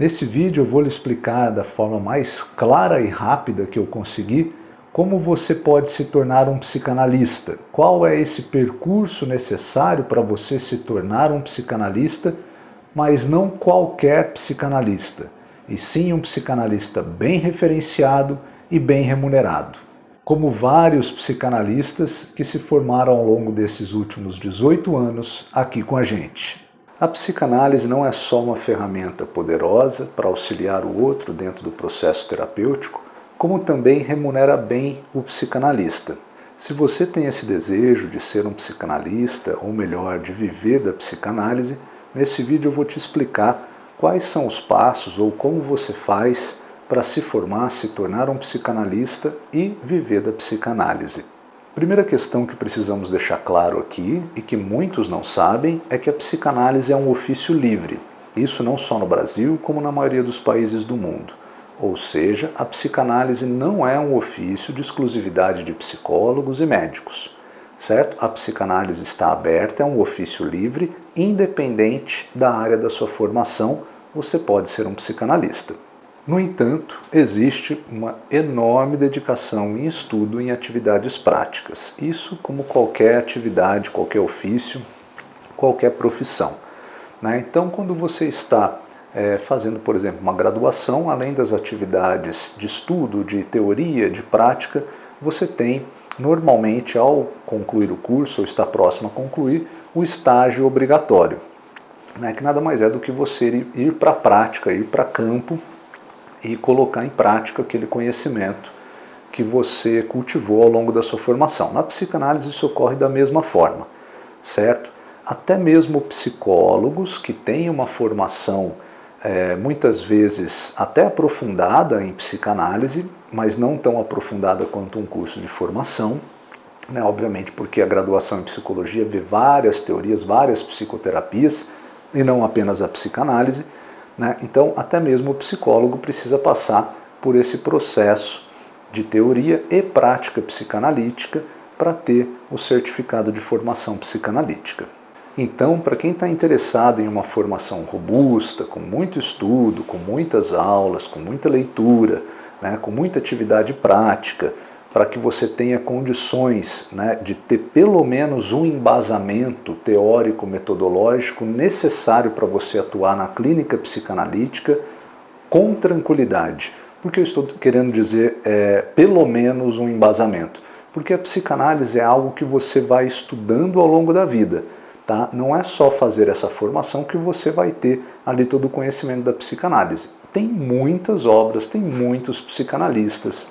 Nesse vídeo eu vou lhe explicar da forma mais clara e rápida que eu conseguir como você pode se tornar um psicanalista, qual é esse percurso necessário para você se tornar um psicanalista, mas não qualquer psicanalista, e sim um psicanalista bem referenciado e bem remunerado. Como vários psicanalistas que se formaram ao longo desses últimos 18 anos aqui com a gente. A psicanálise não é só uma ferramenta poderosa para auxiliar o outro dentro do processo terapêutico, como também remunera bem o psicanalista. Se você tem esse desejo de ser um psicanalista, ou melhor, de viver da psicanálise, nesse vídeo eu vou te explicar quais são os passos ou como você faz para se formar, se tornar um psicanalista e viver da psicanálise. A primeira questão que precisamos deixar claro aqui, e que muitos não sabem, é que a psicanálise é um ofício livre. Isso não só no Brasil, como na maioria dos países do mundo. Ou seja, a psicanálise não é um ofício de exclusividade de psicólogos e médicos. Certo? A psicanálise está aberta, é um ofício livre, independente da área da sua formação, você pode ser um psicanalista. No entanto, existe uma enorme dedicação em estudo em atividades práticas. Isso como qualquer atividade, qualquer ofício, qualquer profissão. Então, quando você está fazendo, por exemplo, uma graduação, além das atividades de estudo, de teoria, de prática, você tem, normalmente, ao concluir o curso, ou está próximo a concluir, o estágio obrigatório, que nada mais é do que você ir para a prática, ir para campo, e colocar em prática aquele conhecimento que você cultivou ao longo da sua formação. Na psicanálise isso ocorre da mesma forma, certo? Até mesmo psicólogos que têm uma formação muitas vezes até aprofundada em psicanálise, mas não tão aprofundada quanto um curso de formação, obviamente porque a graduação em psicologia vê várias teorias, várias psicoterapias, e não apenas a psicanálise. Então, até mesmo o psicólogo precisa passar por esse processo de teoria e prática psicanalítica para ter o certificado de formação psicanalítica. Então, para quem está interessado em uma formação robusta, com muito estudo, com muitas aulas, com muita leitura, com muita atividade prática, para que você tenha condições de ter pelo menos um embasamento teórico, metodológico necessário para você atuar na clínica psicanalítica com tranquilidade. Por que eu estou querendo dizer pelo menos um embasamento? Porque a psicanálise é algo que você vai estudando ao longo da vida. Não é só fazer essa formação que você vai ter ali todo o conhecimento da psicanálise. Tem muitas obras, tem muitos psicanalistas,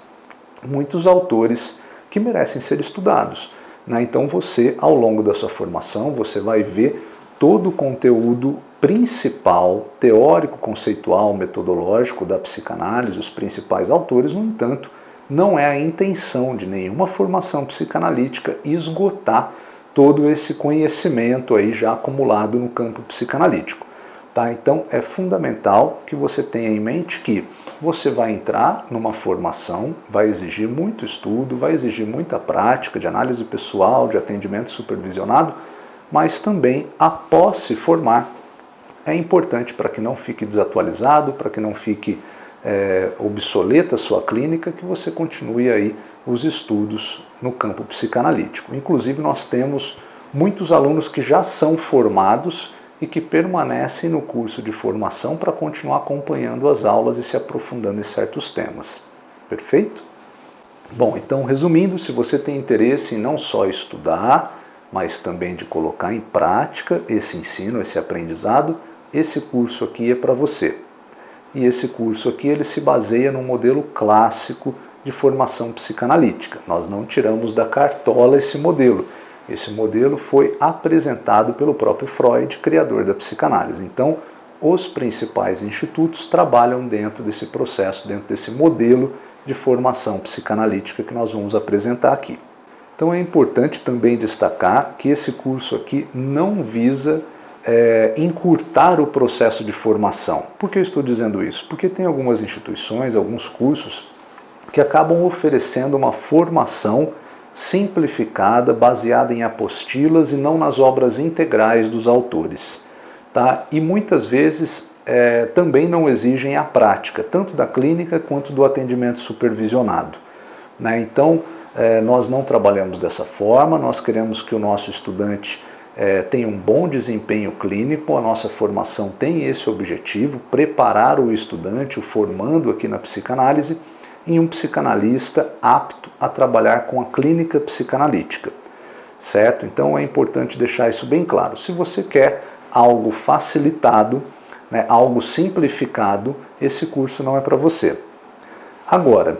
muitos autores que merecem ser estudados. Então você, ao longo da sua formação, você vai ver todo o conteúdo principal, teórico, conceitual, metodológico da psicanálise, os principais autores. No entanto, não é a intenção de nenhuma formação psicanalítica esgotar todo esse conhecimento aí já acumulado no campo psicanalítico. Então é fundamental que você tenha em mente que você vai entrar numa formação, vai exigir muito estudo, vai exigir muita prática de análise pessoal, de atendimento supervisionado, mas também após se formar é importante para que não fique desatualizado, para que não fique obsoleta a sua clínica, que você continue aí os estudos no campo psicanalítico. Inclusive nós temos muitos alunos que já são formados e que permanecem no curso de formação para continuar acompanhando as aulas e se aprofundando em certos temas. Perfeito? Bom, então resumindo, se você tem interesse em não só estudar, mas também de colocar em prática esse ensino, esse aprendizado, esse curso aqui é para você. E esse curso aqui ele se baseia num modelo clássico de formação psicanalítica. Nós não tiramos da cartola esse modelo. Esse modelo foi apresentado pelo próprio Freud, criador da psicanálise. Então, os principais institutos trabalham dentro desse processo, dentro desse modelo de formação psicanalítica que nós vamos apresentar aqui. Então, é importante também destacar que esse curso aqui não visa encurtar o processo de formação. Por que eu estou dizendo isso? Porque tem algumas instituições, alguns cursos que acabam oferecendo uma formação simplificada, baseada em apostilas e não nas obras integrais dos autores. tá? E muitas vezes também não exigem a prática, tanto da clínica quanto do atendimento supervisionado, né? Então, nós não trabalhamos dessa forma, nós queremos que o nosso estudante tenha um bom desempenho clínico, a nossa formação tem esse objetivo, preparar o estudante, o formando aqui na psicanálise, em um psicanalista apto a trabalhar com a clínica psicanalítica, certo? Então é importante deixar isso bem claro. Se você quer algo facilitado, né, algo simplificado, esse curso não é para você. Agora,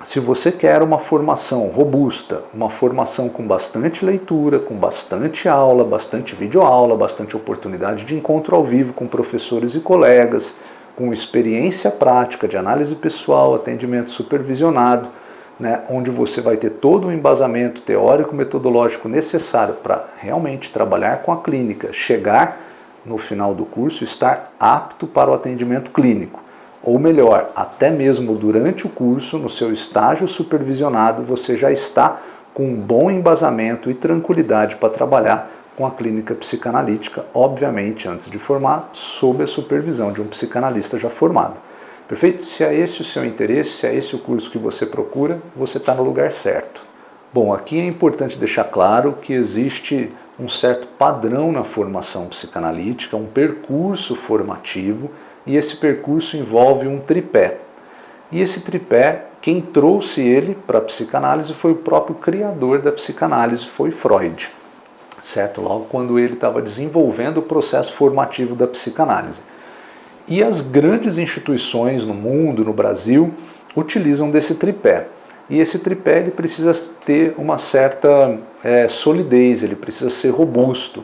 se você quer uma formação robusta, uma formação com bastante leitura, com bastante aula, bastante videoaula, bastante oportunidade de encontro ao vivo com professores e colegas, com experiência prática de análise pessoal, atendimento supervisionado, né, onde você vai ter todo o embasamento teórico-metodológico necessário para realmente trabalhar com a clínica, chegar no final do curso, estar apto para o atendimento clínico. Ou melhor, até mesmo durante o curso, no seu estágio supervisionado, você já está com um bom embasamento e tranquilidade para trabalhar com a clínica psicanalítica, obviamente, antes de formar, sob a supervisão de um psicanalista já formado. Perfeito? Se é esse o seu interesse, se é esse o curso que você procura, você está no lugar certo. Bom, aqui é importante deixar claro que existe um certo padrão na formação psicanalítica, um percurso formativo, e esse percurso envolve um tripé. E esse tripé, quem trouxe ele para a psicanálise foi o próprio criador da psicanálise, foi Freud, certo? Logo quando ele estava desenvolvendo o processo formativo da psicanálise. E as grandes instituições no mundo, no Brasil, utilizam desse tripé. E esse tripé ele precisa ter uma certa solidez, ele precisa ser robusto,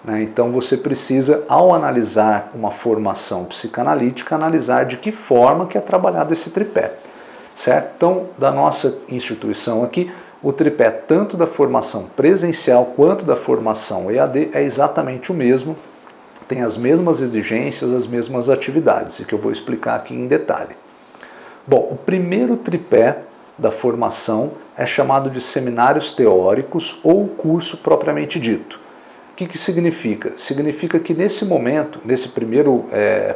né? Então você precisa, ao analisar uma formação psicanalítica, analisar de que forma que é trabalhado esse tripé, certo? Então, da nossa instituição aqui, o tripé tanto da formação presencial quanto da formação EAD é exatamente o mesmo, tem as mesmas exigências, as mesmas atividades, e que eu vou explicar aqui em detalhe. Bom, o primeiro tripé da formação é chamado de seminários teóricos ou curso propriamente dito. O que significa? Significa que nesse momento, nesse primeiro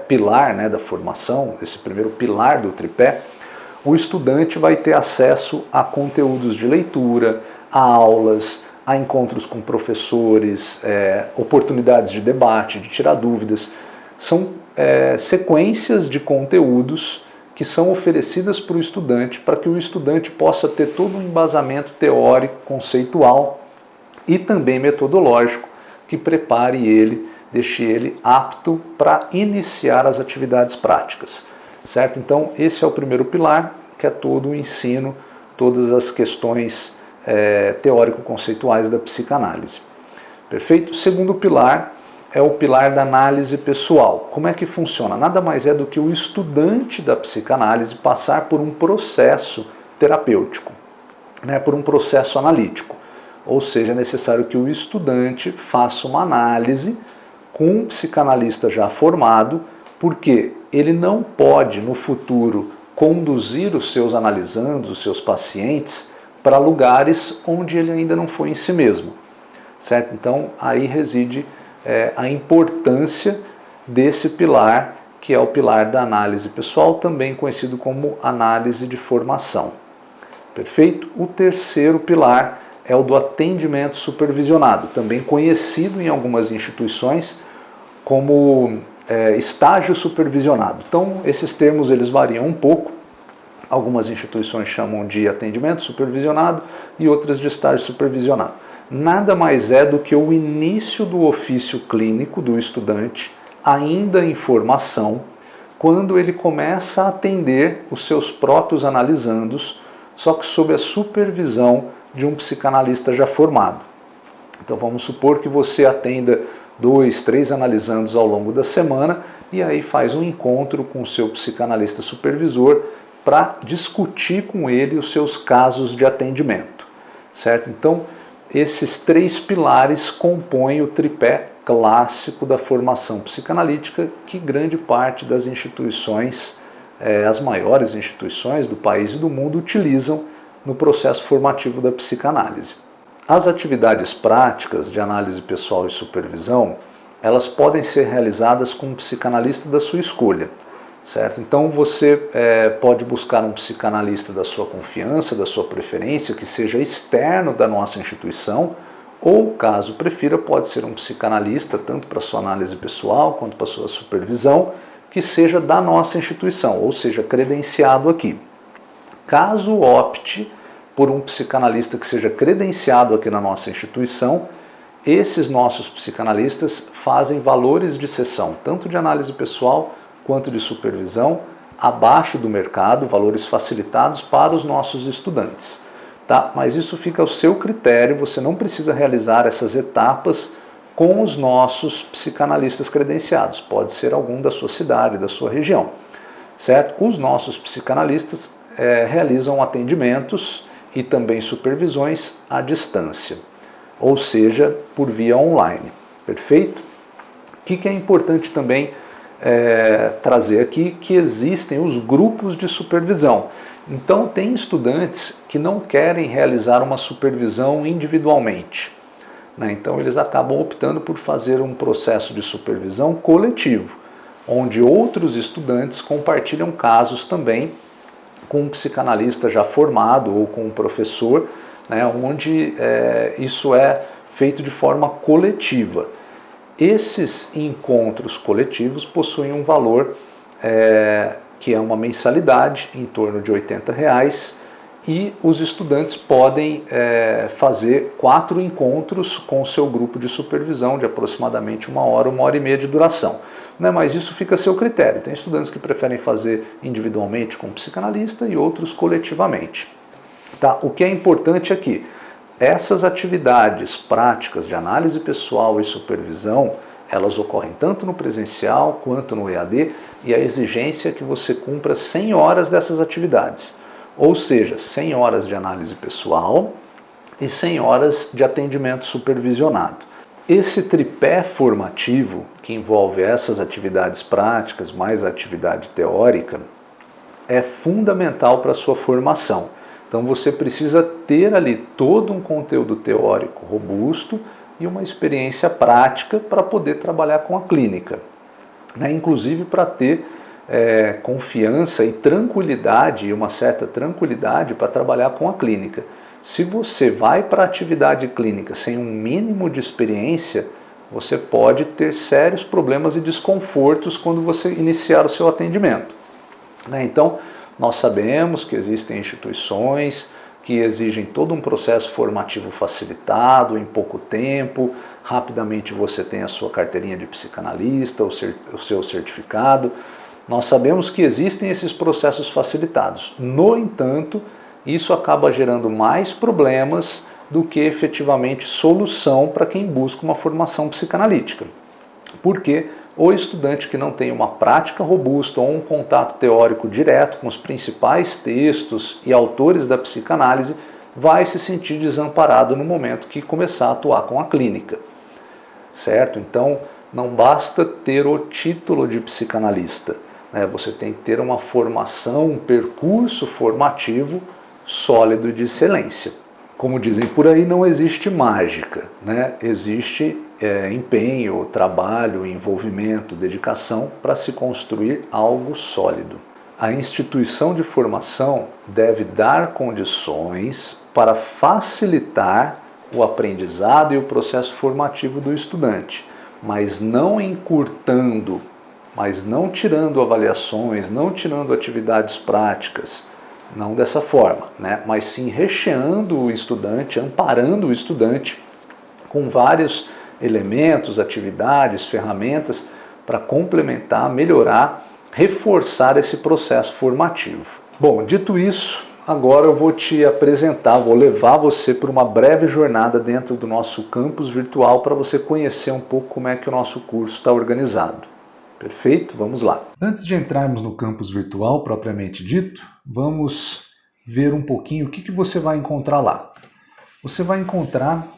pilar, né, da formação, esse primeiro pilar do tripé, o estudante vai ter acesso a conteúdos de leitura, a aulas, a encontros com professores, oportunidades de debate, de tirar dúvidas. São sequências de conteúdos que são oferecidas para o estudante, para que o estudante possa ter todo um embasamento teórico, conceitual e também metodológico que prepare ele, deixe ele apto para iniciar as atividades práticas, certo? Então esse é o primeiro pilar, que é todo o ensino, todas as questões teórico-conceituais da psicanálise. Perfeito? O segundo pilar é o pilar da análise pessoal. Como é que funciona? Nada mais é do que o estudante da psicanálise passar por um processo terapêutico, né, por um processo analítico. Ou seja, é necessário que o estudante faça uma análise com um psicanalista já formado, porque ele não pode, no futuro, conduzir os seus analisandos, os seus pacientes, para lugares onde ele ainda não foi em si mesmo, certo? Então, aí reside a importância desse pilar, que é o pilar da análise pessoal, também conhecido como análise de formação. Perfeito? O terceiro pilar é o do atendimento supervisionado, também conhecido em algumas instituições como estágio supervisionado. Então, esses termos eles variam um pouco. Algumas instituições chamam de atendimento supervisionado e outras de estágio supervisionado. Nada mais é do que o início do ofício clínico do estudante, ainda em formação, quando ele começa a atender os seus próprios analisandos, só que sob a supervisão de um psicanalista já formado. Então vamos supor que você atenda 2, 3 analisandos ao longo da semana e aí faz um encontro com o seu psicanalista supervisor para discutir com ele os seus casos de atendimento, certo? Então, esses 3 pilares compõem o tripé clássico da formação psicanalítica que grande parte das instituições, as maiores instituições do país e do mundo, utilizam no processo formativo da psicanálise. As atividades práticas de análise pessoal e supervisão, elas podem ser realizadas com um psicanalista da sua escolha, certo? Então você pode buscar um psicanalista da sua confiança, da sua preferência, que seja externo da nossa instituição, ou, caso prefira, pode ser um psicanalista, tanto para sua análise pessoal quanto para sua supervisão, que seja da nossa instituição, ou seja, credenciado aqui. Caso opte por um psicanalista que seja credenciado aqui na nossa instituição, esses nossos psicanalistas fazem valores de sessão, tanto de análise pessoal quanto de supervisão, abaixo do mercado, valores facilitados para os nossos estudantes. Tá? Mas isso fica ao seu critério, você não precisa realizar essas etapas com os nossos psicanalistas credenciados. Pode ser algum da sua cidade, da sua região. Certo? Os nossos psicanalistas realizam atendimentos e também supervisões à distância, ou seja, por via online. Perfeito? O que é importante também trazer aqui, que existem os grupos de supervisão. Então, tem estudantes que não querem realizar uma supervisão individualmente, né? Então, eles acabam optando por fazer um processo de supervisão coletivo, onde outros estudantes compartilham casos também com um psicanalista já formado ou com um professor, né, onde isso é feito de forma coletiva. Esses encontros coletivos possuem um valor que é uma mensalidade em torno de R$80, e os estudantes podem fazer 4 encontros com o seu grupo de supervisão de aproximadamente 1 hora, 1h30 de duração. Né? Mas isso fica a seu critério. Tem estudantes que preferem fazer individualmente com o psicanalista e outros coletivamente. Tá? O que é importante aqui, essas atividades práticas de análise pessoal e supervisão, elas ocorrem tanto no presencial quanto no EAD, e a exigência é que você cumpra 100 horas dessas atividades. Ou seja, 100 horas de análise pessoal e 100 horas de atendimento supervisionado. Esse tripé formativo, que envolve essas atividades práticas mais a atividade teórica, é fundamental para a sua formação. Então você precisa ter ali todo um conteúdo teórico robusto e uma experiência prática para poder trabalhar com a clínica, né? Inclusive para ter confiança e tranquilidade, uma certa tranquilidade para trabalhar com a clínica. Se você vai para a atividade clínica sem um mínimo de experiência, você pode ter sérios problemas e desconfortos quando você iniciar o seu atendimento, né? Então, nós sabemos que existem instituições que exigem todo um processo formativo facilitado, em pouco tempo, rapidamente você tem a sua carteirinha de psicanalista, o seu certificado. Nós sabemos que existem esses processos facilitados. No entanto, isso acaba gerando mais problemas do que efetivamente solução para quem busca uma formação psicanalítica. Porque o estudante que não tem uma prática robusta ou um contato teórico direto com os principais textos e autores da psicanálise vai se sentir desamparado no momento que começar a atuar com a clínica. Certo? Então, não basta ter o título de psicanalista, né? Você tem que ter uma formação, um percurso formativo sólido e de excelência. Como dizem por aí, não existe mágica, né? Existe empenho, trabalho, envolvimento, dedicação para se construir algo sólido. A instituição de formação deve dar condições para facilitar o aprendizado e o processo formativo do estudante, mas não encurtando, mas não tirando avaliações, não tirando atividades práticas, não dessa forma, né? Mas sim recheando o estudante, amparando o estudante com vários elementos, atividades, ferramentas para complementar, melhorar, reforçar esse processo formativo. Bom, dito isso, agora eu vou te apresentar, vou levar você por uma breve jornada dentro do nosso campus virtual para você conhecer um pouco como é que o nosso curso está organizado. Perfeito? Vamos lá. Antes de entrarmos no campus virtual propriamente dito, vamos ver um pouquinho o que você vai encontrar lá. Você vai encontrar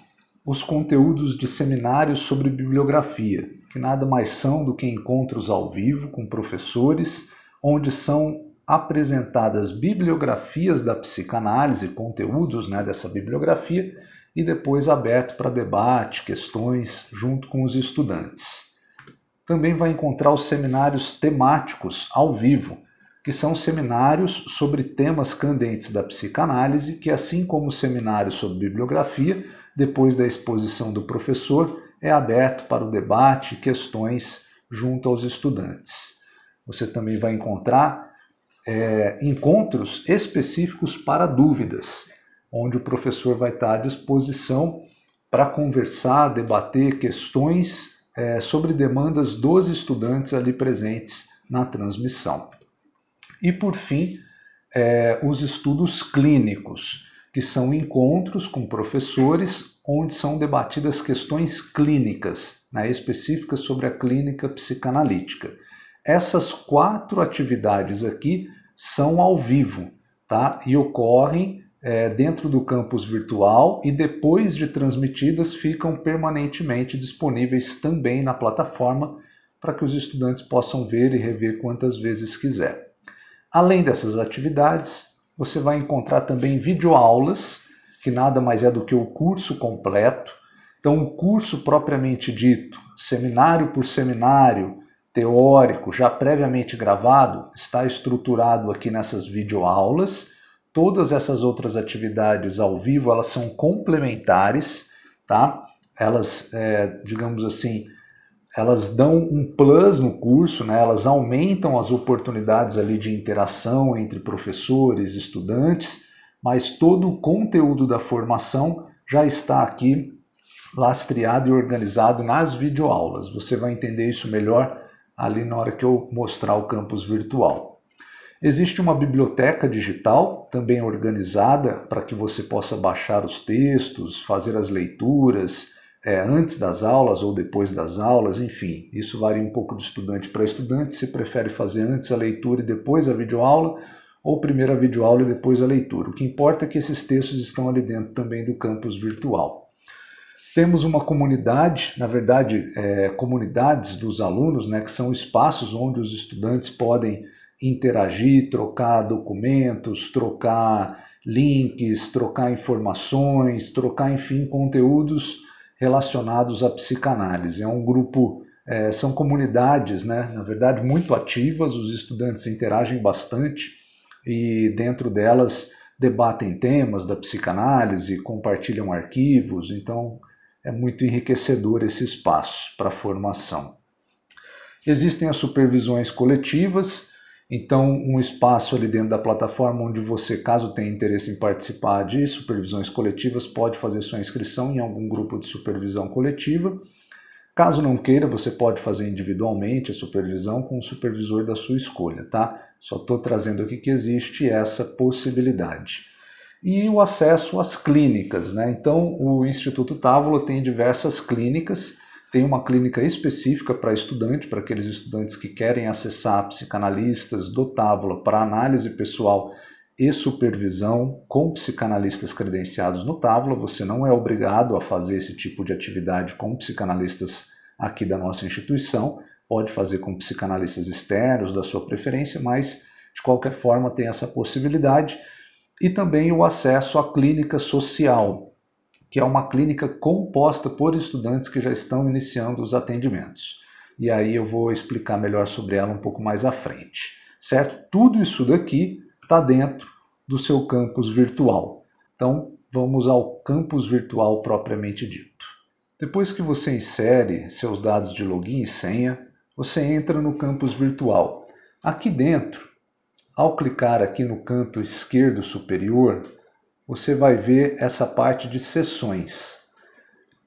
os conteúdos de seminários sobre bibliografia, que nada mais são do que encontros ao vivo com professores, onde são apresentadas bibliografias da psicanálise, conteúdos, né, dessa bibliografia, e depois aberto para debate, questões, junto com os estudantes. Também vai encontrar os seminários temáticos ao vivo, que são seminários sobre temas candentes da psicanálise, que assim como o seminário sobre bibliografia, depois da exposição do professor, é aberto para o debate e questões junto aos estudantes. Você também vai encontrar encontros específicos para dúvidas, onde o professor vai estar à disposição para conversar, debater questões sobre demandas dos estudantes ali presentes na transmissão. E, por fim, os estudos clínicos, que são encontros com professores onde são debatidas questões clínicas, específicas sobre a clínica psicanalítica. Essas 4 atividades aqui são ao vivo, tá? E ocorrem dentro do campus virtual e depois de transmitidas ficam permanentemente disponíveis também na plataforma para que os estudantes possam ver e rever quantas vezes quiser. Além dessas atividades, você vai encontrar também videoaulas, que nada mais é do que o curso completo. Então, o curso propriamente dito, seminário por seminário, teórico, já previamente gravado, está estruturado aqui nessas videoaulas. Todas essas outras atividades ao vivo, elas são complementares, tá? Elas, digamos assim, elas dão um plus no curso, elas aumentam as oportunidades ali de interação entre professores e estudantes, mas todo o conteúdo da formação já está aqui lastreado e organizado nas videoaulas. Você vai entender isso melhor ali na hora que eu mostrar o campus virtual. Existe uma biblioteca digital, também organizada, para que você possa baixar os textos, fazer as leituras antes das aulas ou depois das aulas, enfim. Isso varia um pouco de estudante para estudante, se prefere fazer antes a leitura e depois a videoaula, ou primeiro a videoaula e depois a leitura. O que importa é que esses textos estão ali dentro também do campus virtual. Temos uma comunidade, na verdade, comunidades dos alunos, que são espaços onde os estudantes podem interagir, trocar documentos, trocar links, trocar informações, trocar, enfim, conteúdos relacionados à psicanálise. É um grupo, são comunidades, na verdade, muito ativas, os estudantes interagem bastante e dentro delas debatem temas da psicanálise, compartilham arquivos, então é muito enriquecedor esse espaço para a formação. Existem as supervisões coletivas, então um espaço ali dentro da plataforma onde você, caso tenha interesse em participar de supervisões coletivas, pode fazer sua inscrição em algum grupo de supervisão coletiva. Caso não queira, você pode fazer individualmente a supervisão com o supervisor da sua escolha, tá? Só estou trazendo aqui que existe essa possibilidade. E o acesso às clínicas, Então, o Instituto Távola tem diversas clínicas, tem uma clínica específica para estudante, para aqueles estudantes que querem acessar psicanalistas do Távola para análise pessoal e supervisão com psicanalistas credenciados no Távola. Você não é obrigado a fazer esse tipo de atividade com psicanalistas aqui da nossa instituição, pode fazer com psicanalistas externos da sua preferência, mas de qualquer forma tem essa possibilidade. E também o acesso à clínica social, que é uma clínica composta por estudantes que já estão iniciando os atendimentos. E aí eu vou explicar melhor sobre ela um pouco mais à frente, certo? Tudo isso daqui está dentro do seu campus virtual. Então, vamos ao campus virtual propriamente dito. Depois que você insere seus dados de login e senha, você entra no campus virtual. Aqui dentro, ao clicar aqui no canto esquerdo superior, você vai ver essa parte de sessões.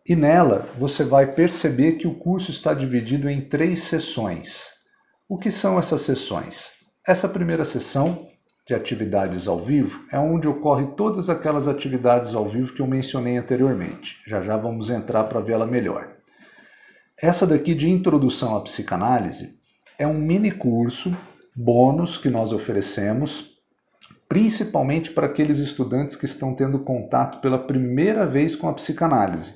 E nela você vai perceber que o curso está dividido em 3 sessões. O que são essas sessões? Essa primeira sessão de atividades ao vivo é onde ocorre todas aquelas atividades ao vivo que eu mencionei anteriormente. Já já vamos entrar para vê-la melhor. Essa daqui de introdução à psicanálise é um mini curso bônus que nós oferecemos, principalmente para aqueles estudantes que estão tendo contato pela primeira vez com a psicanálise,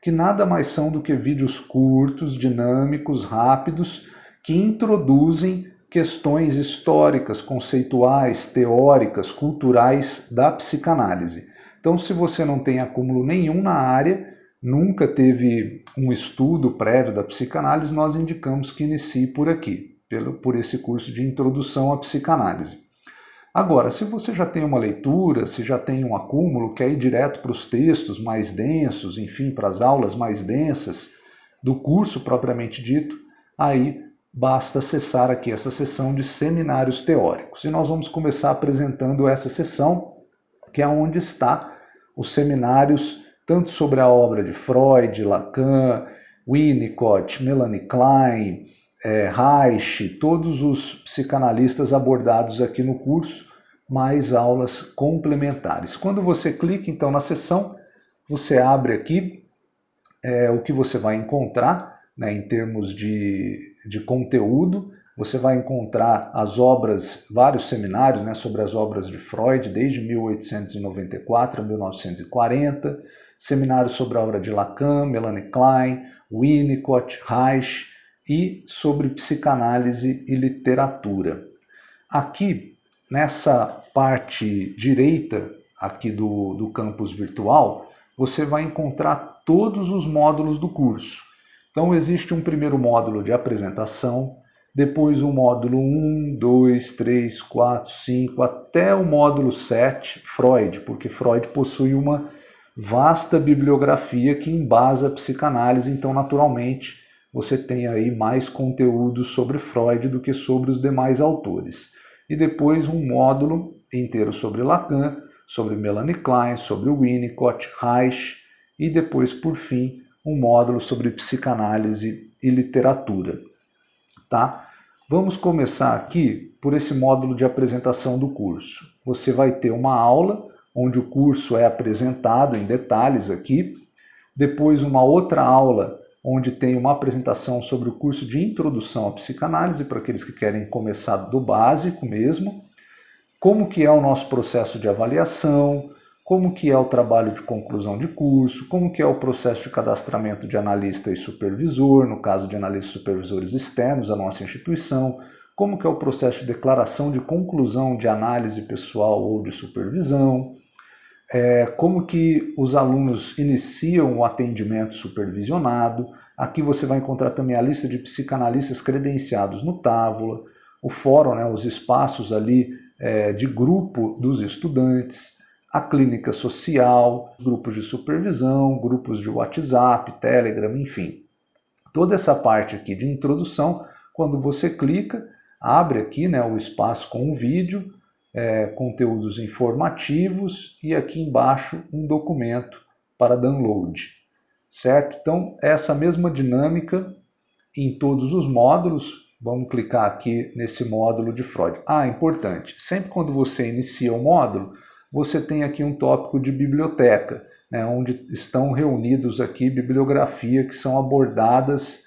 que nada mais são do que vídeos curtos, dinâmicos, rápidos, que introduzem questões históricas, conceituais, teóricas, culturais da psicanálise. Então, se você não tem acúmulo nenhum na área, nunca teve um estudo prévio da psicanálise, nós indicamos que inicie por aqui, por esse curso de introdução à psicanálise. Agora, se você já tem uma leitura, se já tem um acúmulo, quer ir direto para os textos mais densos, enfim, para as aulas mais densas do curso propriamente dito, aí basta acessar aqui essa seção de seminários teóricos. E nós vamos começar apresentando essa seção, que é onde está os seminários, tanto sobre a obra de Freud, Lacan, Winnicott, Melanie Klein, Reich, todos os psicanalistas abordados aqui no curso, mais aulas complementares. Quando você clica então na seção, você abre aqui o que você vai encontrar, né, em termos de conteúdo. Você vai encontrar as obras, vários seminários, né, sobre as obras de Freud, desde 1894 a 1940, seminários sobre a obra de Lacan, Melanie Klein, Winnicott, Reich, e sobre psicanálise e literatura. Aqui, nessa parte direita aqui do campus virtual, você vai encontrar todos os módulos do curso. Então, existe um primeiro módulo de apresentação, depois o módulo 1, 2, 3, 4, 5, até o módulo 7, Freud, porque Freud possui uma vasta bibliografia que embasa a psicanálise, então, naturalmente, você tem aí mais conteúdo sobre Freud do que sobre os demais autores. E depois um módulo inteiro sobre Lacan, sobre Melanie Klein, sobre Winnicott, Reich, e depois, por fim, um módulo sobre psicanálise e literatura. Tá? Vamos começar aqui por esse módulo de apresentação do curso. Você vai ter uma aula onde o curso é apresentado em detalhes aqui, depois uma outra aula onde tem uma apresentação sobre o curso de introdução à psicanálise, para aqueles que querem começar do básico mesmo, como que é o nosso processo de avaliação, como que é o trabalho de conclusão de curso, como que é o processo de cadastramento de analista e supervisor, no caso de analistas e supervisores externos à nossa instituição, como que é o processo de declaração de conclusão de análise pessoal ou de supervisão, como que os alunos iniciam o atendimento supervisionado. Aqui você vai encontrar também a lista de psicanalistas credenciados no Távola, o fórum, né, os espaços ali de grupo dos estudantes, a clínica social, grupos de supervisão, grupos de WhatsApp, Telegram, enfim. Toda essa parte aqui de introdução, quando você clica, abre aqui, né, o espaço com o vídeo, conteúdos informativos e aqui embaixo um documento para download, certo? Então, essa mesma dinâmica em todos os módulos. Vamos clicar aqui nesse módulo de Freud. Importante, sempre quando você inicia um módulo, você tem aqui um tópico de biblioteca, né, onde estão reunidos aqui bibliografia que são abordadas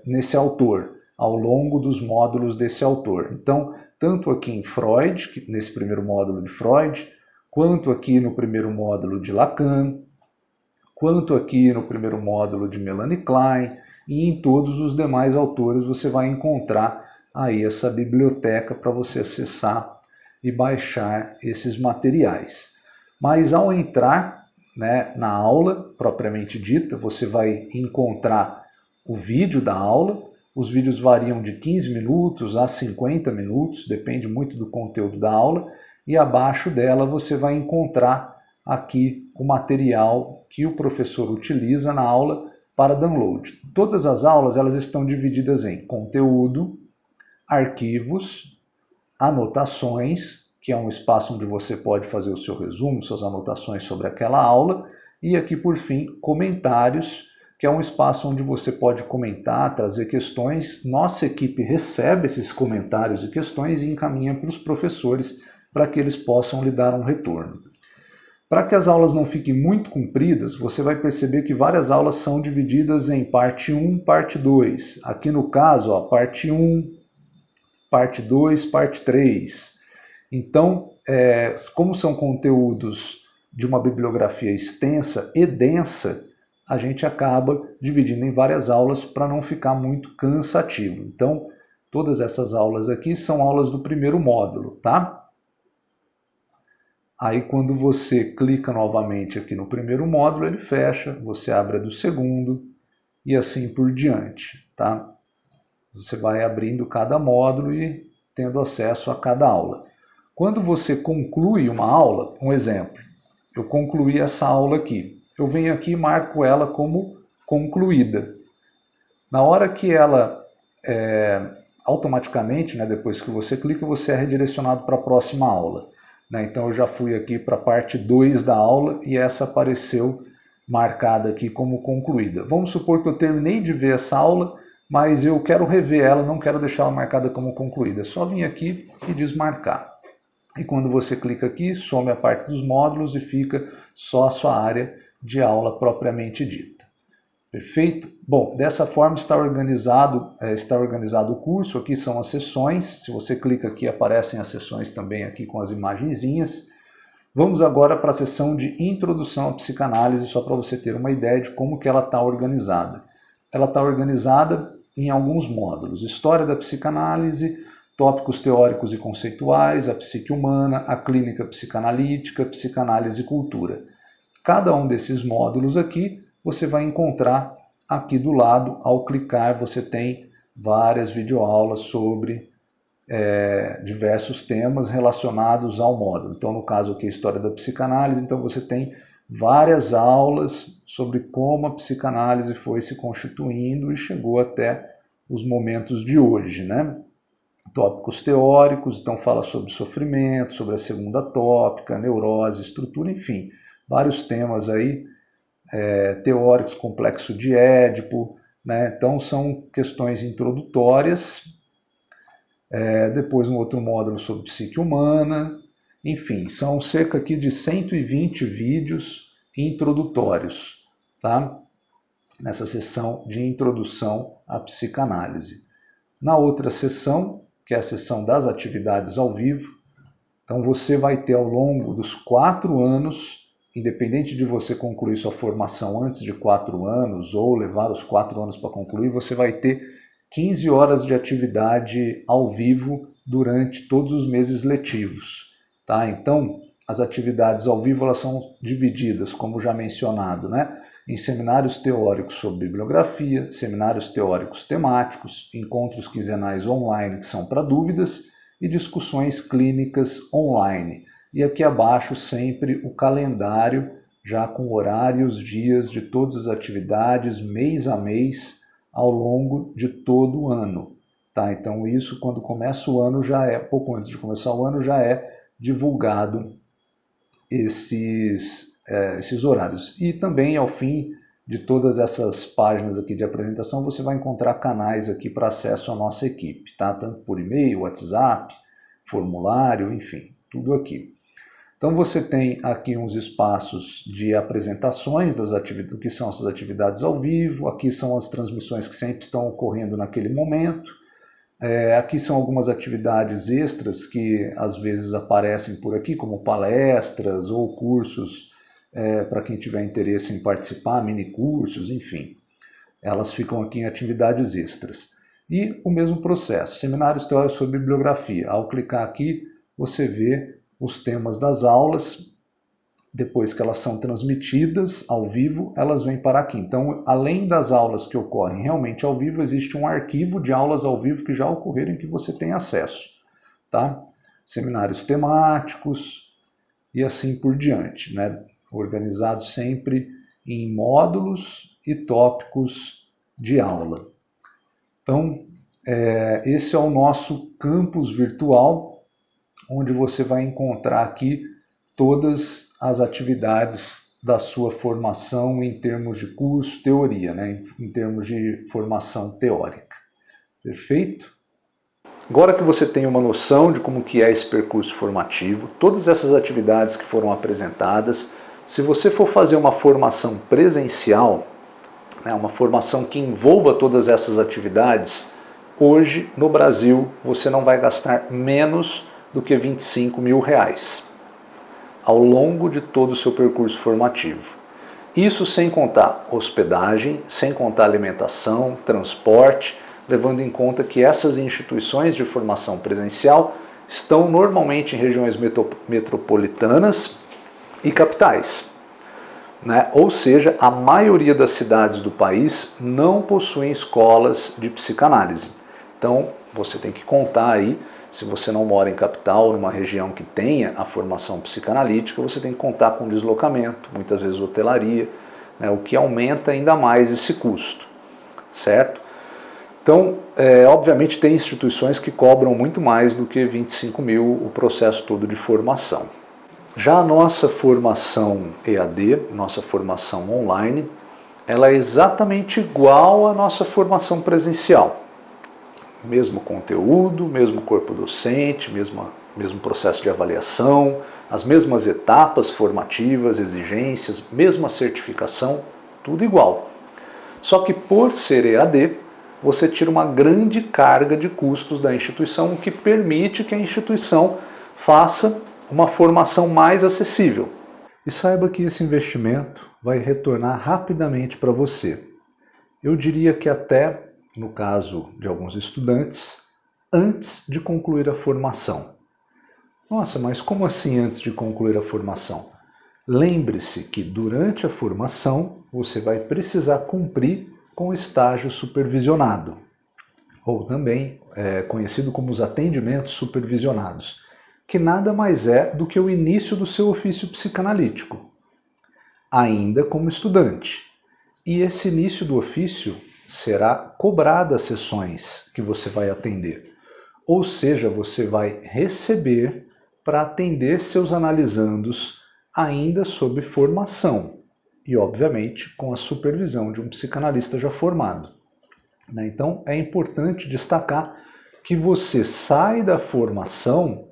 nesse autor, ao longo dos módulos desse autor. Então, tanto aqui em Freud, nesse primeiro módulo de Freud, quanto aqui no primeiro módulo de Lacan, quanto aqui no primeiro módulo de Melanie Klein, e em todos os demais autores você vai encontrar aí essa biblioteca para você acessar e baixar esses materiais. Mas ao entrar, né, na aula propriamente dita, você vai encontrar o vídeo da aula. Os vídeos variam de 15 minutos a 50 minutos, depende muito do conteúdo da aula, e abaixo dela você vai encontrar aqui o material que o professor utiliza na aula para download. Todas as aulas elas estão divididas em conteúdo, arquivos, anotações, que é um espaço onde você pode fazer o seu resumo, suas anotações sobre aquela aula, e aqui por fim, comentários, que é um espaço onde você pode comentar, trazer questões. Nossa equipe recebe esses comentários e questões e encaminha para os professores para que eles possam lhe dar um retorno. Para que as aulas não fiquem muito compridas, você vai perceber que várias aulas são divididas em parte 1, parte 2. Aqui no caso, parte 1, parte 2, parte 3. Então, como são conteúdos de uma bibliografia extensa e densa, a gente acaba dividindo em várias aulas para não ficar muito cansativo. Então, todas essas aulas aqui são aulas do primeiro módulo, tá? Aí quando você clica novamente aqui no primeiro módulo, ele fecha, você abre a do segundo e assim por diante, tá? Você vai abrindo cada módulo e tendo acesso a cada aula. Quando você conclui uma aula, um exemplo, eu concluí essa aula aqui, eu venho aqui e marco ela como concluída. Na hora que ela, automaticamente, né, depois que você clica, você é redirecionado para a próxima aula. Né? Então eu já fui aqui para a parte 2 da aula e essa apareceu marcada aqui como concluída. Vamos supor que eu terminei de ver essa aula, mas eu quero rever ela, não quero deixar ela marcada como concluída. É só vir aqui e desmarcar. E quando você clica aqui, some a parte dos módulos e fica só a sua área de aula propriamente dita. Perfeito? Bom, dessa forma está organizado o curso. Aqui são as sessões. Se você clica aqui, aparecem as sessões também aqui com as imagenzinhas. Vamos agora para a sessão de introdução à psicanálise, só para você ter uma ideia de como que ela está organizada. Ela está organizada em alguns módulos: história da psicanálise, tópicos teóricos e conceituais, a psique humana, a clínica psicanalítica, psicanálise e cultura. Cada um desses módulos aqui você vai encontrar aqui do lado. Ao clicar, você tem várias videoaulas sobre diversos temas relacionados ao módulo. Então, no caso aqui, a história da psicanálise, então você tem várias aulas sobre como a psicanálise foi se constituindo e chegou até os momentos de hoje, né? Tópicos teóricos, então fala sobre sofrimento, sobre a segunda tópica, neurose, estrutura, enfim, vários temas aí teóricos, complexo de Édipo, né? Então são questões introdutórias. Depois um outro módulo sobre psique humana, enfim, são cerca aqui de 120 vídeos introdutórios, tá? Nessa sessão de introdução à psicanálise. Na outra sessão, que é a sessão das atividades ao vivo, então você vai ter ao longo dos 4 anos, independente de você concluir sua formação antes de 4 anos ou levar os 4 anos para concluir, você vai ter 15 horas de atividade ao vivo durante todos os meses letivos. Tá? Então, as atividades ao vivo elas são divididas, como já mencionado, né, em seminários teóricos sobre bibliografia, seminários teóricos temáticos, encontros quinzenais online que são para dúvidas e discussões clínicas online. E aqui abaixo sempre o calendário, já com horários, dias de todas as atividades, mês a mês, ao longo de todo o ano. Tá? Então isso, quando começa o ano, pouco antes de começar o ano, já é divulgado esses horários. E também, ao fim de todas essas páginas aqui de apresentação, você vai encontrar canais aqui para acesso à nossa equipe, tá? Tanto por e-mail, WhatsApp, formulário, enfim, tudo aqui. Então você tem aqui uns espaços de apresentações do que são essas atividades ao vivo, aqui são as transmissões que sempre estão ocorrendo naquele momento, aqui são algumas atividades extras que às vezes aparecem por aqui, como palestras ou cursos para quem tiver interesse em participar, mini cursos, enfim. Elas ficam aqui em atividades extras. E o mesmo processo, seminários teóricos sobre bibliografia. Ao clicar aqui, você vê os temas das aulas. Depois que elas são transmitidas ao vivo, elas vêm para aqui. Então, além das aulas que ocorrem realmente ao vivo, existe um arquivo de aulas ao vivo que já ocorreram em que você tem acesso. Tá? Seminários temáticos e assim por diante, né? Organizados sempre em módulos e tópicos de aula. Então, esse é o nosso campus virtual, onde você vai encontrar aqui todas as atividades da sua formação em termos de curso, teoria, né? Em termos de formação teórica. Perfeito? Agora que você tem uma noção de como que é esse percurso formativo, todas essas atividades que foram apresentadas, se você for fazer uma formação presencial, né, uma formação que envolva todas essas atividades, hoje no Brasil você não vai gastar menos do que R$25 mil ao longo de todo o seu percurso formativo. Isso sem contar hospedagem, sem contar alimentação, transporte, levando em conta que essas instituições de formação presencial, estão normalmente em regiões metropolitanas e capitais, né? Ou seja, a maioria das cidades do país não possuem escolas de psicanálise. Então, você tem que contar aí, se você não mora em capital, numa região que tenha a formação psicanalítica, você tem que contar com deslocamento, muitas vezes hotelaria, né? O que aumenta ainda mais esse custo, certo? Então, obviamente tem instituições que cobram muito mais do que 25 mil o processo todo de formação. Já a nossa formação EAD, nossa formação online, ela é exatamente igual à nossa formação presencial. Mesmo conteúdo, mesmo corpo docente, mesmo processo de avaliação, as mesmas etapas formativas, exigências, mesma certificação, tudo igual. Só que por ser EAD, você tira uma grande carga de custos da instituição, o que permite que a instituição faça uma formação mais acessível. E saiba que esse investimento vai retornar rapidamente para você. Eu diria que até, no caso de alguns estudantes, antes de concluir a formação. Nossa, mas como assim antes de concluir a formação? Lembre-se que durante a formação você vai precisar cumprir com o estágio supervisionado, ou também conhecido como os atendimentos supervisionados, que nada mais é do que o início do seu ofício psicanalítico, ainda como estudante. E esse início do ofício será cobrado as sessões que você vai atender. Ou seja, você vai receber para atender seus analisandos ainda sob formação e, obviamente, com a supervisão de um psicanalista já formado. Então, é importante destacar que você sai da formação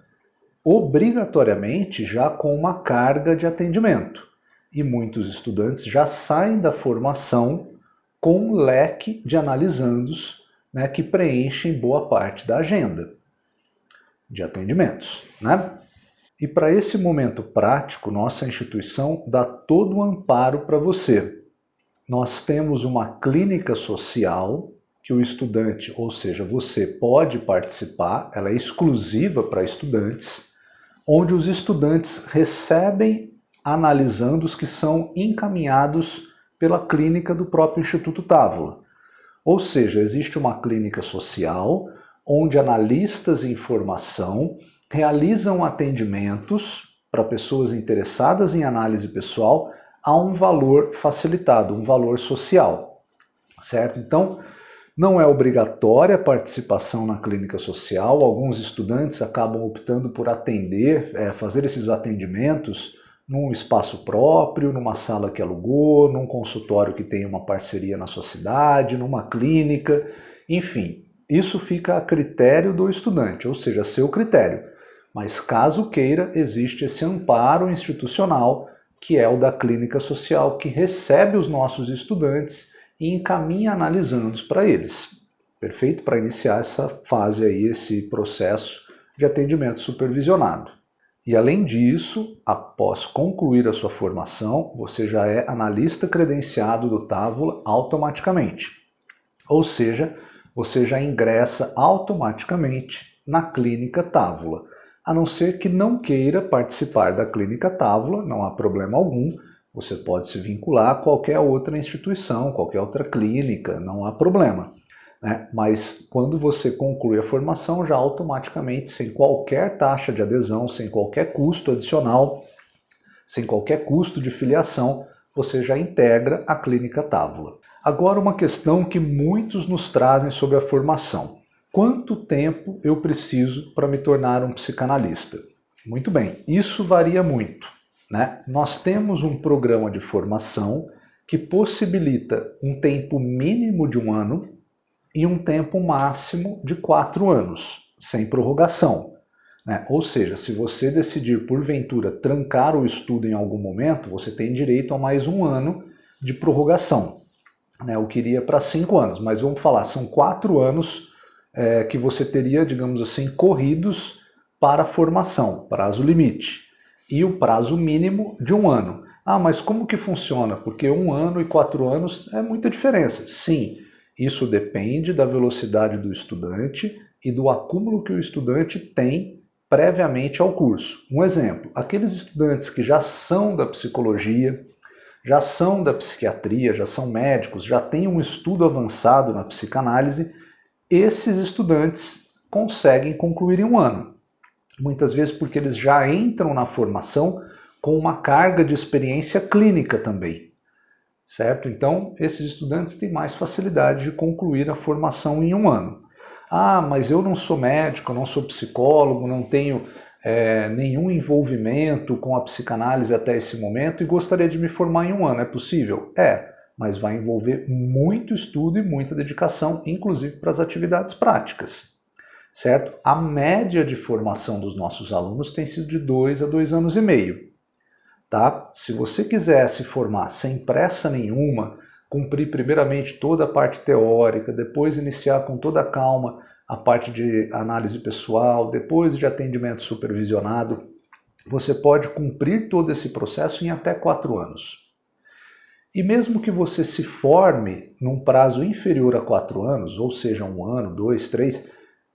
obrigatoriamente já com uma carga de atendimento. E muitos estudantes já saem da formação com um leque de analisandos, né, que preenchem boa parte da agenda de atendimentos, né? E para esse momento prático, nossa instituição dá todo o amparo para você. Nós temos uma clínica social que o estudante, ou seja, você pode participar, ela é exclusiva para estudantes, onde os estudantes recebem analisandos que são encaminhados pela clínica do próprio Instituto Távola. Ou seja, existe uma clínica social onde analistas em formação realizam atendimentos para pessoas interessadas em análise pessoal a um valor facilitado, um valor social, certo? Então, não é obrigatória a participação na clínica social, alguns estudantes acabam optando por fazer esses atendimentos num espaço próprio, numa sala que alugou, num consultório que tem uma parceria na sua cidade, numa clínica, enfim, isso fica a critério do estudante, ou seja, a seu critério. Mas caso queira, existe esse amparo institucional, que é o da clínica social, que recebe os nossos estudantes e encaminha analisandos para eles. Perfeito? Para iniciar essa fase aí, esse processo de atendimento supervisionado. E além disso, após concluir a sua formação, você já é analista credenciado do Távola automaticamente. Ou seja, você já ingressa automaticamente na clínica Távola. A não ser que não queira participar da clínica Távola, não há problema algum, você pode se vincular a qualquer outra instituição, qualquer outra clínica, não há problema, né? Mas quando você conclui a formação, já automaticamente, sem qualquer taxa de adesão, sem qualquer custo adicional, sem qualquer custo de filiação, você já integra a clínica Távola. Agora, uma questão que muitos nos trazem sobre a formação. Quanto tempo eu preciso para me tornar um psicanalista? Muito bem, isso varia muito, né? Nós temos um programa de formação que possibilita um tempo mínimo de 1 ano e um tempo máximo de 4 anos, sem prorrogação, né? Ou seja, se você decidir porventura trancar o estudo em algum momento, você tem direito a mais 1 ano de prorrogação, né? Eu queria para 5 anos, mas vamos falar, são 4 anos que você teria, digamos assim, corridos para a formação, prazo limite, e o prazo mínimo de 1 ano. Ah, mas como que funciona? Porque 1 ano e 4 anos é muita diferença. Sim, isso depende da velocidade do estudante e do acúmulo que o estudante tem previamente ao curso. Um exemplo, aqueles estudantes que já são da psicologia, já são da psiquiatria, já são médicos, já têm um estudo avançado na psicanálise, esses estudantes conseguem concluir em um ano. Muitas vezes porque eles já entram na formação com uma carga de experiência clínica também, certo? Então, esses estudantes têm mais facilidade de concluir a formação em um ano. Ah, mas eu não sou médico, não sou psicólogo, não tenho nenhum envolvimento com a psicanálise até esse momento e gostaria de me formar em um ano. É possível? É, mas vai envolver muito estudo e muita dedicação, inclusive para as atividades práticas, certo? A média de formação dos nossos alunos tem sido de 2 a 2 anos e meio. Tá? Se você quiser se formar sem pressa nenhuma, cumprir primeiramente toda a parte teórica, depois iniciar com toda a calma a parte de análise pessoal, depois de atendimento supervisionado, você pode cumprir todo esse processo em até 4 anos. E mesmo que você se forme num prazo inferior a 4 anos, ou seja, 1 ano, 2, 3,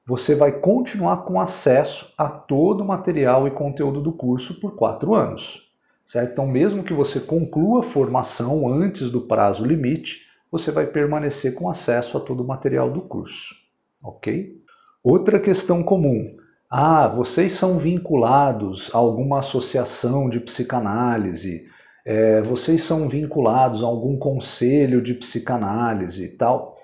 você vai continuar com acesso a todo o material e conteúdo do curso por 4 anos. Certo? Então, mesmo que você conclua a formação antes do prazo limite, você vai permanecer com acesso a todo o material do curso. Ok? Outra questão comum. Ah, vocês são vinculados a alguma associação de psicanálise, vocês são vinculados a algum conselho de psicanálise e tal.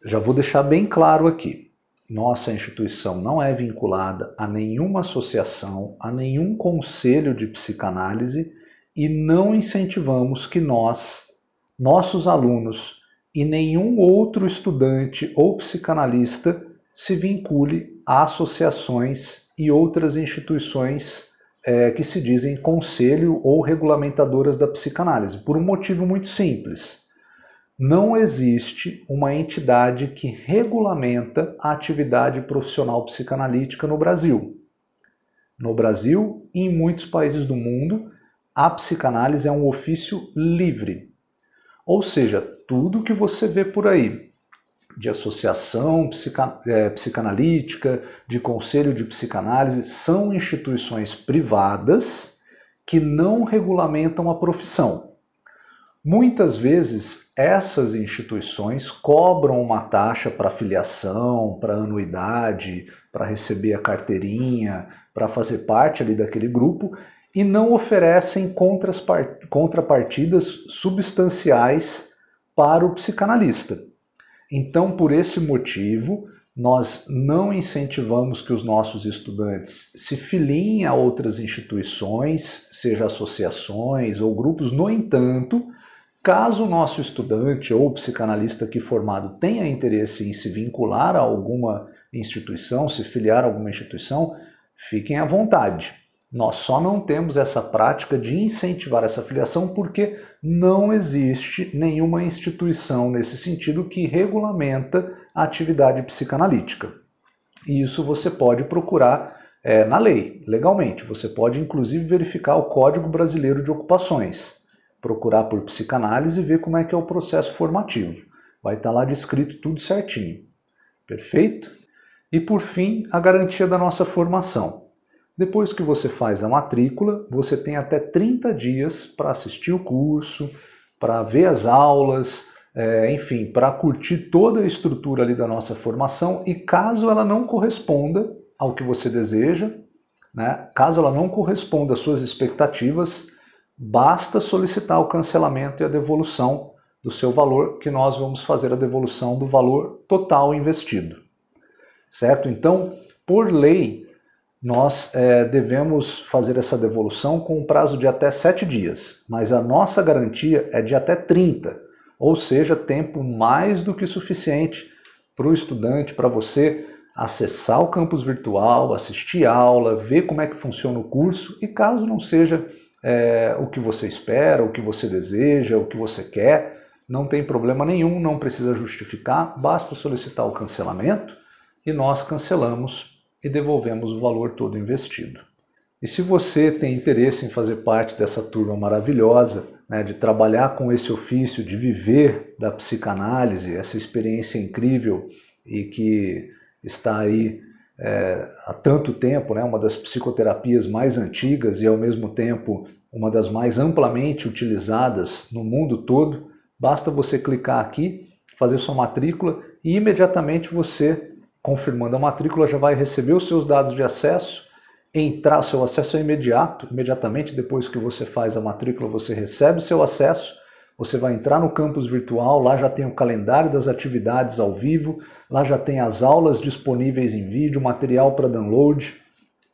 Já vou deixar bem claro aqui. Nossa instituição não é vinculada a nenhuma associação, a nenhum conselho de psicanálise e não incentivamos que nossos alunos e nenhum outro estudante ou psicanalista se vincule a associações e outras instituições que se dizem conselho ou regulamentadoras da psicanálise, por um motivo muito simples. Não existe uma entidade que regulamenta a atividade profissional psicanalítica no Brasil. No Brasil e em muitos países do mundo, a psicanálise é um ofício livre. Ou seja, tudo que você vê por aí, de associação psicanalítica, de conselho de psicanálise, são instituições privadas que não regulamentam a profissão. Muitas vezes, essas instituições cobram uma taxa para filiação, para anuidade, para receber a carteirinha, para fazer parte ali daquele grupo e não oferecem contrapartidas substanciais para o psicanalista. Então, por esse motivo, nós não incentivamos que os nossos estudantes se filiem a outras instituições, seja associações ou grupos. No entanto, caso o nosso estudante ou psicanalista aqui formado tenha interesse em se vincular a alguma instituição, se filiar a alguma instituição, fiquem à vontade. Nós só não temos essa prática de incentivar essa filiação porque não existe nenhuma instituição nesse sentido que regulamenta a atividade psicanalítica. E isso você pode procurar na lei, legalmente. Você pode inclusive verificar o Código Brasileiro de Ocupações. Procurar por psicanálise e ver como é que é o processo formativo. Vai estar lá descrito tudo certinho. Perfeito? E por fim, a garantia da nossa formação. Depois que você faz a matrícula, você tem até 30 dias para assistir o curso, para ver as aulas, enfim, para curtir toda a estrutura ali da nossa formação e caso ela não corresponda ao que você deseja, né, caso ela não corresponda às suas expectativas, basta solicitar o cancelamento e a devolução do seu valor, que nós vamos fazer a devolução do valor total investido. Certo? Então, por lei, nós devemos fazer essa devolução com um prazo de até 7 dias, mas a nossa garantia é de até 30, ou seja, tempo mais do que suficiente para o estudante, para você acessar o campus virtual, assistir aula, ver como é que funciona o curso e caso não seja o que você espera, o que você deseja, o que você quer, não tem problema nenhum, não precisa justificar, basta solicitar o cancelamento e nós cancelamos e devolvemos o valor todo investido. E se você tem interesse em fazer parte dessa turma maravilhosa, né, de trabalhar com esse ofício, de viver da psicanálise, essa experiência incrível e que está aí há tanto tempo, né, uma das psicoterapias mais antigas e ao mesmo tempo uma das mais amplamente utilizadas no mundo todo. Basta você clicar aqui, fazer sua matrícula e imediatamente você, confirmando a matrícula, já vai receber os seus dados de acesso. Seu acesso é imediato, imediatamente depois que você faz a matrícula você recebe seu acesso. Você vai entrar no campus virtual, lá já tem o calendário das atividades ao vivo, lá já tem as aulas disponíveis em vídeo, material para download,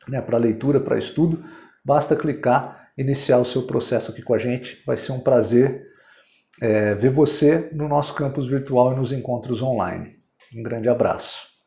né, para leitura, para estudo. Basta clicar, iniciar o seu processo aqui com a gente. Vai ser um prazer ver você no nosso campus virtual e nos encontros online. Um grande abraço.